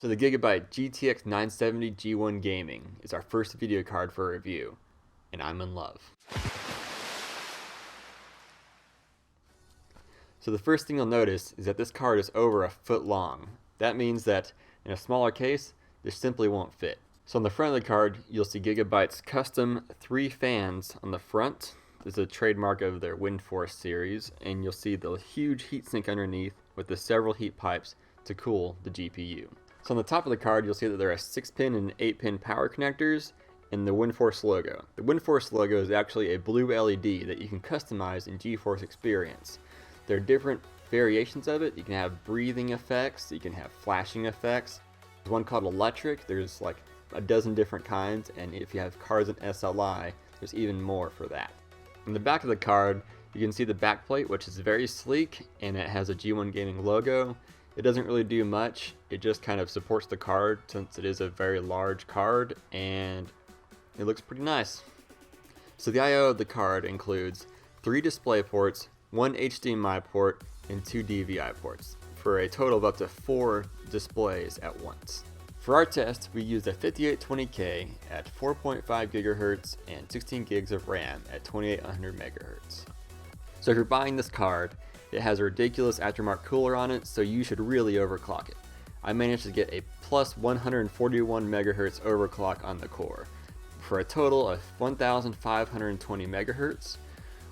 So the Gigabyte GTX 970 G1 Gaming is our first video card for review, and I'm in love. So the first thing you'll notice is that this card is over a foot long. That means that in a smaller case, this simply won't fit. So on the front of the card, you'll see Gigabyte's custom 3 fans on the front. This is a trademark of their WindForce series, and you'll see the huge heatsink underneath with the several heat pipes to cool the GPU. So on the top of the card, you'll see that there are 6-pin and 8-pin power connectors and the WindForce logo. The WindForce logo is actually a blue LED that you can customize in GeForce Experience. There are different variations of it. You can have breathing effects, you can have flashing effects. There's one called electric, there's like a dozen different kinds, and if you have cards in SLI, there's even more for that. On the back of the card, you can see the backplate, which is very sleek, and it has a G1 Gaming logo. It doesn't really do much, it just kind of supports the card since it is a very large card, and it looks pretty nice. So the I/O of the card includes 3 display ports, 1 HDMI port, and 2 DVI ports, for a total of up to 4 displays at once. For our test, we used a 5820K at 4.5 GHz and 16 gigs of RAM at 2800 MHz. So if you're buying this card, it has a ridiculous aftermarket cooler on it, so you should really overclock it. I managed to get a plus 141 MHz overclock on the core, for a total of 1520 MHz,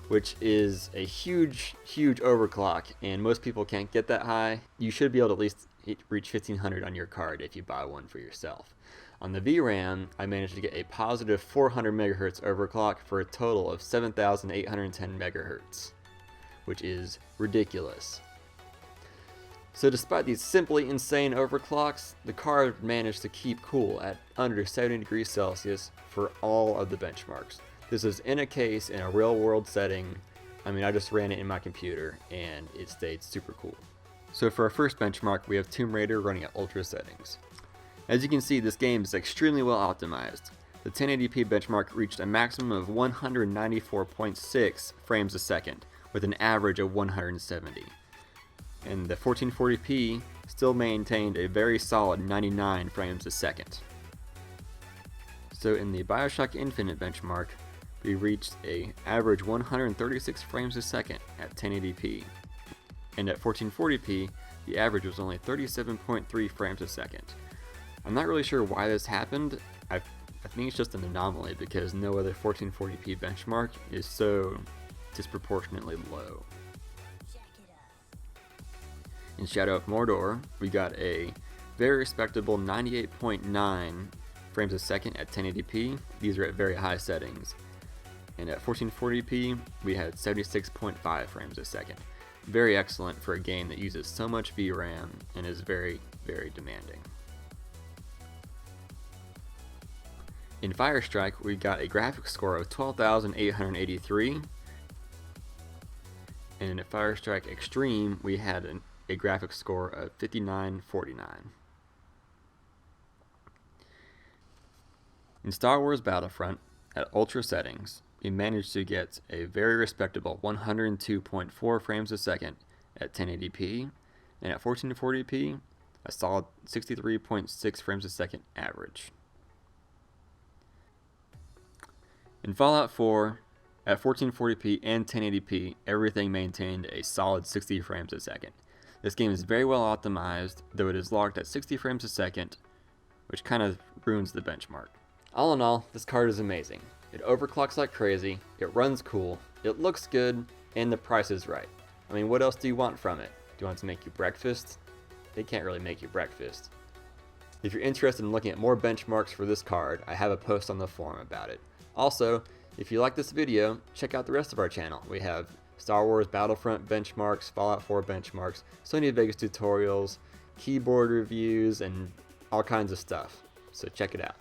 which is a huge overclock, and most people can't get that high. You should be able to at least reach 1500 on your card if you buy one for yourself. On the VRAM, I managed to get a positive 400 MHz overclock for a total of 7810 MHz, which is ridiculous. So despite these simply insane overclocks, the card managed to keep cool at under 70 degrees Celsius for all of the benchmarks. This is in a case in a real world setting. I mean, I just ran it in my computer and it stayed super cool. So for our first benchmark, we have Tomb Raider running at ultra settings. As you can see, this game is extremely well optimized. The 1080p benchmark reached a maximum of 194.6 frames a second, with an average of 170. And the 1440p still maintained a very solid 99 frames a second. So in the Bioshock Infinite benchmark, we reached an average 136 frames a second at 1080p. And at 1440p, the average was only 37.3 frames a second. I'm not really sure why this happened. I think it's just an anomaly because no other 1440p benchmark is so disproportionately low. In Shadow of Mordor, we got a very respectable 98.9 frames a second at 1080p. These are at very high settings. And at 1440p, we had 76.5 frames a second. Very excellent for a game that uses so much VRAM and is very demanding. In Firestrike, we got a graphics score of 12,883. And in Firestrike Extreme, we had a graphics score of 5949. In Star Wars Battlefront, at ultra settings, we managed to get a very respectable 102.4 frames a second at 1080p, and at 1440p, a solid 63.6 frames a second average. In Fallout 4, at 1440p and 1080p, everything maintained a solid 60 frames a second. This game is very well optimized, though it is locked at 60 frames a second, which kind of ruins the benchmark. All in all, this card is amazing. It overclocks like crazy, it runs cool, it looks good, and the price is right. I mean, what else do you want from it? Do you want it to make you breakfast? They can't really make you breakfast. If you're interested in looking at more benchmarks for this card, I have a post on the forum about it. Also, if you like this video, check out the rest of our channel. We have Star Wars Battlefront benchmarks, Fallout 4 benchmarks, Sony Vegas tutorials, keyboard reviews, and all kinds of stuff. So check it out.